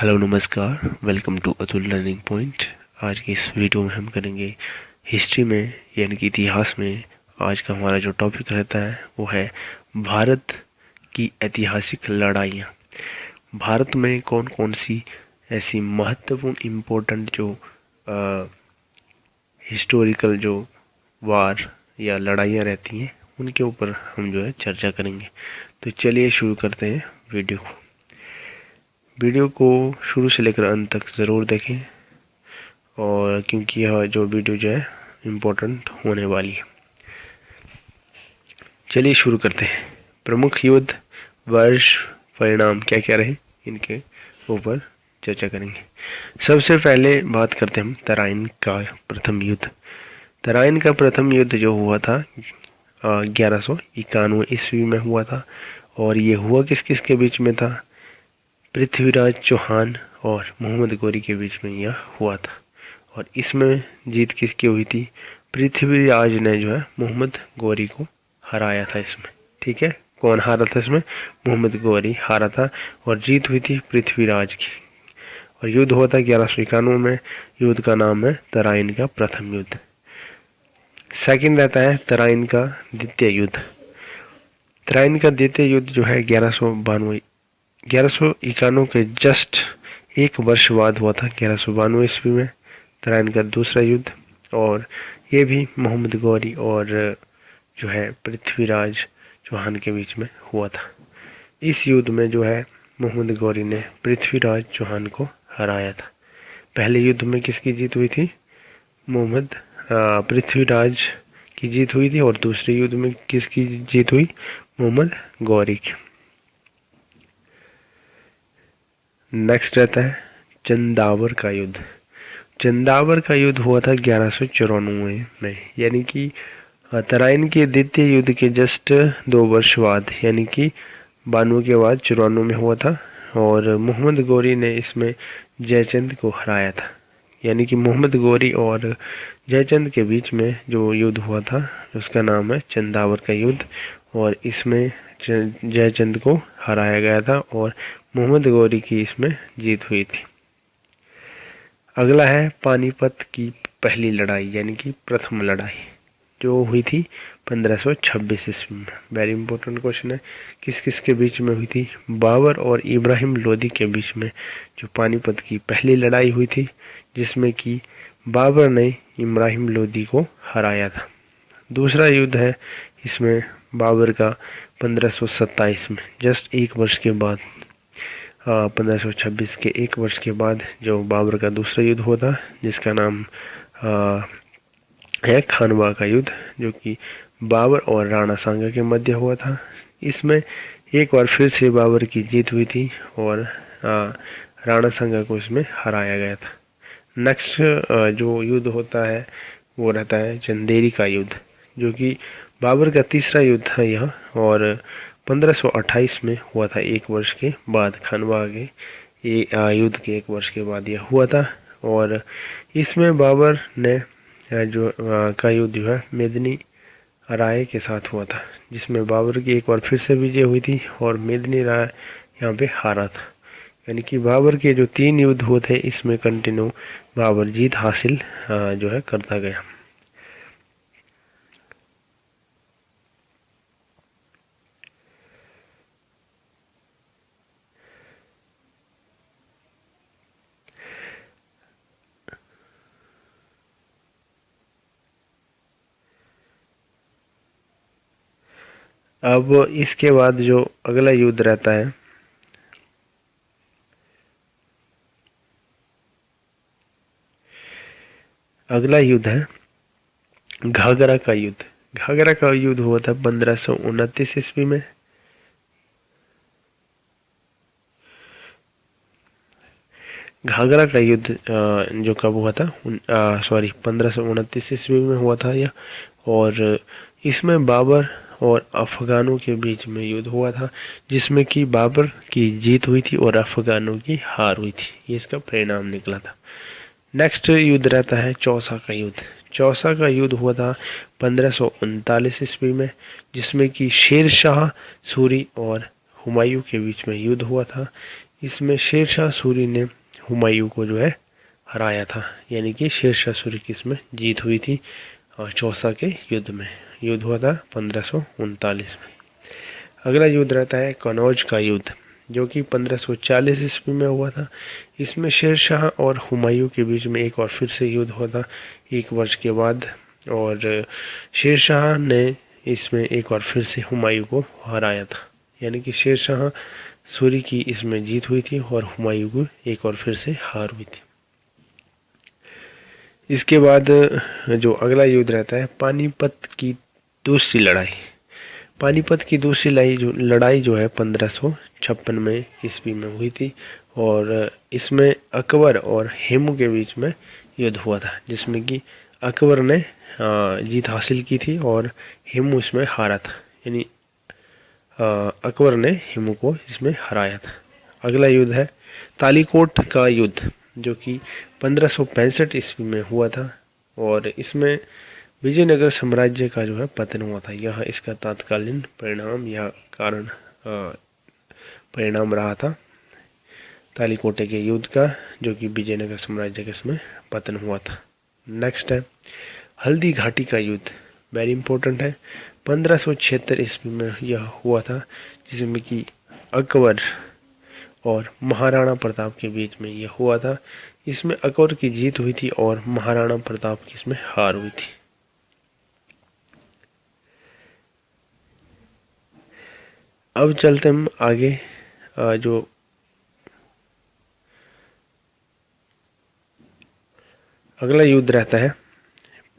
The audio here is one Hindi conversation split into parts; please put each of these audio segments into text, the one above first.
हेलो नमस्कार, welcome to Atul learning point. आज की इस वीडियो में हम करेंगे हिस्ट्री में यानी कि इतिहास में। आज का हमारा जो टॉपिक रहता है वो है भारत की ऐतिहासिक लड़ाइयाँ। भारत में कौन कौन सी ऐसी महत्वपूर्ण इम्पोर्टेंट जो हिस्टोरिकल जो वार या लड़ाइयाँ रहती हैं उनके ऊपर हम जो है चर्चा करेंगे। तो चलिए शुरू करते हैं वीडियो को। वीडियो को शुरू से लेकर अंत तक ज़रूर देखें, और क्योंकि यह जो वीडियो जो है इम्पोर्टेंट होने वाली है। चलिए शुरू करते हैं। प्रमुख युद्ध, वर्ष, परिणाम क्या क्या रहे, इनके ऊपर चर्चा करेंगे। सबसे पहले बात करते हैं हम तराइन का प्रथम युद्ध। तराइन का प्रथम युद्ध जो हुआ था 1191 ईस्वी में हुआ था, और ये हुआ किस किस के बीच में था? पृथ्वीराज चौहान और मोहम्मद गौरी के बीच में यह हुआ था। और इसमें जीत किसकी हुई थी? पृथ्वीराज ने जो है मोहम्मद गौरी को हराया था इसमें। ठीक है, कौन हारा था इसमें? मोहम्मद गौरी हारा था, और जीत हुई थी पृथ्वीराज की। और युद्ध हुआ था 1191 में। युद्ध का नाम है तराइन का प्रथम युद्ध। सेकंड रहता है तराइन का द्वितीय युद्ध। तराइन का द्वितीय युद्ध जो है 1191 के जस्ट एक वर्ष बाद हुआ था, 1192 ईस्वी में तराइन का दूसरा युद्ध। और ये भी मोहम्मद गौरी और जो है पृथ्वीराज चौहान के बीच में हुआ था। इस युद्ध में जो है मोहम्मद गौरी ने पृथ्वीराज चौहान को हराया था। पहले युद्ध में किसकी जीत हुई थी? पृथ्वीराज की जीत हुई थी, और दूसरे युद्ध में किसकी जीत हुई? मोहम्मद गौरी की। नेक्स्ट रहता है चंदावर का युद्ध। चंदावर का युद्ध हुआ था 1194 में, यानी कि तराइन के द्वितीय युद्ध के जस्ट 2 वर्ष बाद, यानी कि 92 के बाद 94 में हुआ था। और मोहम्मद गौरी ने इसमें जयचंद को हराया था। यानी कि मोहम्मद गौरी और जयचंद के बीच में जो युद्ध हुआ था उसका नाम है चंदावर का युद्ध, और इसमें जयचंद को हराया गया था और मोहम्मद गौरी की इसमें जीत हुई थी। अगला है पानीपत की पहली लड़ाई, यानी कि प्रथम लड़ाई जो हुई थी 1526 ईस्वी में। वेरी इंपॉर्टेंट क्वेश्चन है, किस किस के बीच में हुई थी? बाबर और इब्राहिम लोदी के बीच में जो पानीपत की पहली लड़ाई हुई थी, जिसमें कि बाबर ने इब्राहिम लोदी को हराया था। दूसरा युद्ध है इसमें बाबर का 1527 में, जस्ट एक वर्ष के बाद, 1526 के एक वर्ष के बाद जो बाबर का दूसरा युद्ध हुआ था, जिसका नाम है खानवा का युद्ध, जो कि बाबर और राणा सांगा के मध्य हुआ था। इसमें एक बार फिर से बाबर की जीत हुई थी, और राणा सांगा को इसमें हराया गया था। नेक्स्ट जो युद्ध होता है वो रहता है चंदेरी का युद्ध, जो कि बाबर का तीसरा युद्ध था यह, और 1528 में हुआ था, एक वर्ष के बाद। खानवा के युद्ध के एक वर्ष के बाद यह हुआ था। और इसमें बाबर ने जो का युद्ध जो है मेदिनी राय के साथ हुआ था, जिसमें बाबर की एक बार फिर से विजय हुई थी, और मेदिनी राय यहाँ पे हारा था। यानी कि बाबर के जो 3 युद्ध हुए थे इसमें कंटिन्यू बाबर जीत हासिल जो है करता गया। अब इसके बाद जो अगला युद्ध रहता है अगला युद्ध है घाघरा का युद्ध। घाघरा का युद्ध हुआ था 1529 ईस्वी में। घाघरा का युद्ध जो कब हुआ था? 1529 ईस्वी में हुआ था यह, और इसमें बाबर और अफगानों के बीच में युद्ध हुआ था, जिसमें कि बाबर की जीत हुई थी और अफगानों की हार हुई थी। ये इसका परिणाम निकला था। नेक्स्ट युद्ध रहता है चौसा का युद्ध। चौसा का युद्ध हुआ था 1539 ईस्वी में, जिसमें कि शेर शाह सूरी और हुमायूं के बीच में युद्ध हुआ था। इसमें शेरशाह सूरी ने हुमायूं को जो है हराया था, यानी कि शेरशाह सूरी की इसमें जीत हुई थी चौसा के युद्ध में। युद्ध हुआ था 1539 में। अगला युद्ध रहता है कनौज का युद्ध, जो कि 1540 ईस्वी में हुआ था। इसमें शेरशाह और हुमायूं के बीच में एक और फिर से युद्ध हुआ था 1 वर्ष के बाद, और शेरशाह ने इसमें एक और फिर से हुमायूं को हराया था, यानी कि शेरशाह सूरी की इसमें जीत हुई थी और हुमायूं को एक और फिर से हार हुई थी। इसके बाद जो अगला युद्ध रहता है पानीपत की दूसरी लड़ाई। पानीपत की दूसरी लड़ाई जो है 1556 में ईस्वी में हुई थी, और इसमें अकबर और हेमू के बीच में युद्ध हुआ था, जिसमें कि अकबर ने जीत हासिल की थी और हेमू इसमें हारा था, यानी अकबर ने हेमू को इसमें हराया था। अगला युद्ध है तालीकोट का युद्ध, जो कि 1565 ईस्वी में हुआ था, और इसमें विजयनगर साम्राज्य का जो है पतन हुआ था। यह इसका तत्कालीन परिणाम या कारण परिणाम रहा था तालीकोटे के युद्ध का, जो कि विजयनगर साम्राज्य के इसमें पतन हुआ था। नेक्स्ट है हल्दी घाटी का युद्ध, वेरी इंपॉर्टेंट है। 1576 ईस्वी में यह हुआ था, जिसमें कि अकबर और महाराणा प्रताप के बीच में यह हुआ था। इसमें अकबर की जीत हुई थी और महाराणा प्रताप की इसमें हार हुई थी। अब चलते हम आगे। जो अगला युद्ध रहता है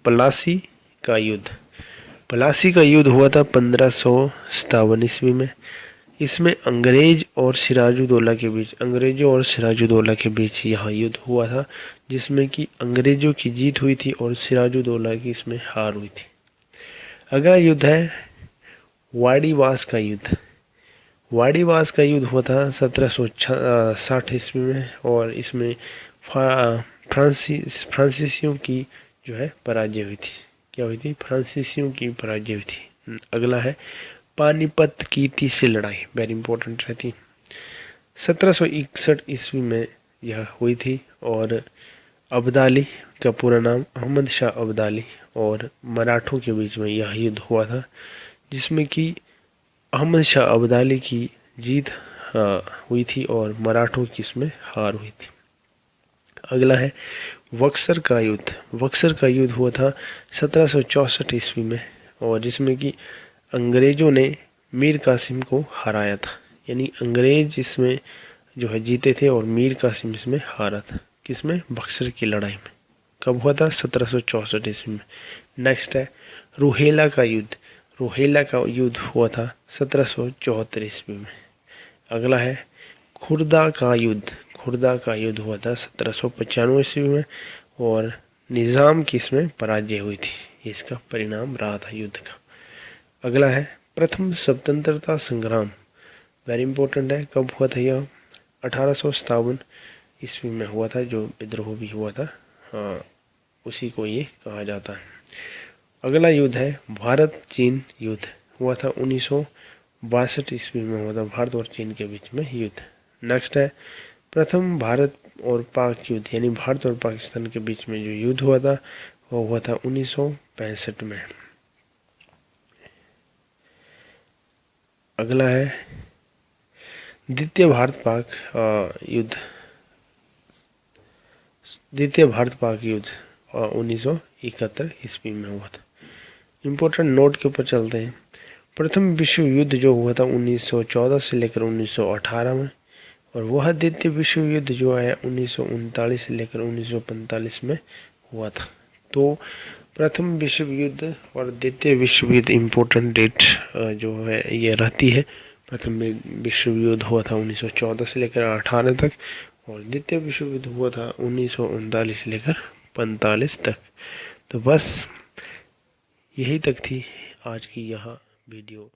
प्लासी का युद्ध। प्लासी का युद्ध हुआ था 1557 ईस्वी में। इसमें अंग्रेजों और सिराजुद्दौला के बीच यह युद्ध हुआ था, जिसमें कि अंग्रेजों की जीत हुई थी और सिराजुद्दौला की इसमें हार हुई थी। अगला युद्ध है वाड़ीवास का युद्ध। वाड़ीवास का युद्ध हुआ था 1760 ईस्वी में, और इसमें फ्रांसीसियों की जो है पराजय हुई थी। क्या हुई थी? फ्रांसीसियों की पराजय हुई थी। अगला है पानीपत की तीसरी लड़ाई, वेरी इंपॉर्टेंट रहती। 1761 ईस्वी में यह हुई थी, और अब्दाली का पूरा नाम अहमद शाह अब्दाली और मराठों के बीच में यह युद्ध हुआ था, जिसमें कि अहमद शाह अब्दाली की जीत हुई थी और मराठों की इसमें हार हुई थी। अगला है बक्सर का युद्ध। बक्सर का युद्ध हुआ था 1764 ईस्वी में, और जिसमें कि अंग्रेजों ने मीर कासिम को हराया था, यानी अंग्रेज इसमें जो है जीते थे और मीर कासिम इसमें हारा था। किसमें? बक्सर की लड़ाई में। कब हुआ था? 1764 ईस्वी में। नेक्स्ट है रुहेला का युद्ध। रुहेला का युद्ध हुआ था 1774 ईस्वी में। अगला है खुर्दा का युद्ध। खुर्दा का युद्ध हुआ था 1795 ईस्वी में, और निज़ाम की इसमें पराजय हुई थी। इसका परिणाम रहा था युद्ध का। अगला है प्रथम स्वतंत्रता संग्राम, वेरी इंपॉर्टेंट है। कब हुआ था यह? 1857 ईस्वी में हुआ था, जो विद्रोह भी हुआ था, उसी को ये कहा जाता है। अगला युद्ध है भारत चीन युद्ध। हुआ था 1962 ईस्वी में हुआ था, भारत और चीन के बीच में युद्ध। नेक्स्ट है प्रथम भारत और पाक युद्ध, यानी भारत और पाकिस्तान के बीच में जो युद्ध हुआ था वो हुआ था 1965 में। अगला है द्वितीय भारत पाक युद्ध। द्वितीय भारत पाक युद्ध 1971 ईस्वी में हुआ था। इम्पोर्टेंट नोट के ऊपर चलते हैं। प्रथम विश्व युद्ध जो हुआ था 1914 से लेकर 1918 में, और वह द्वितीय विश्व युद्ध जो है 1939 से लेकर 1945 में हुआ था। तो प्रथम विश्व युद्ध और द्वितीय विश्व युद्ध इम्पोर्टेंट डेट जो है ये रहती है। प्रथम विश्व युद्ध हुआ था 1914 से लेकर 18 तक, और द्वितीय विश्व युद्ध हुआ था 1939 से लेकर 45 तक। तो बस यही तक थी आज की यह वीडियो।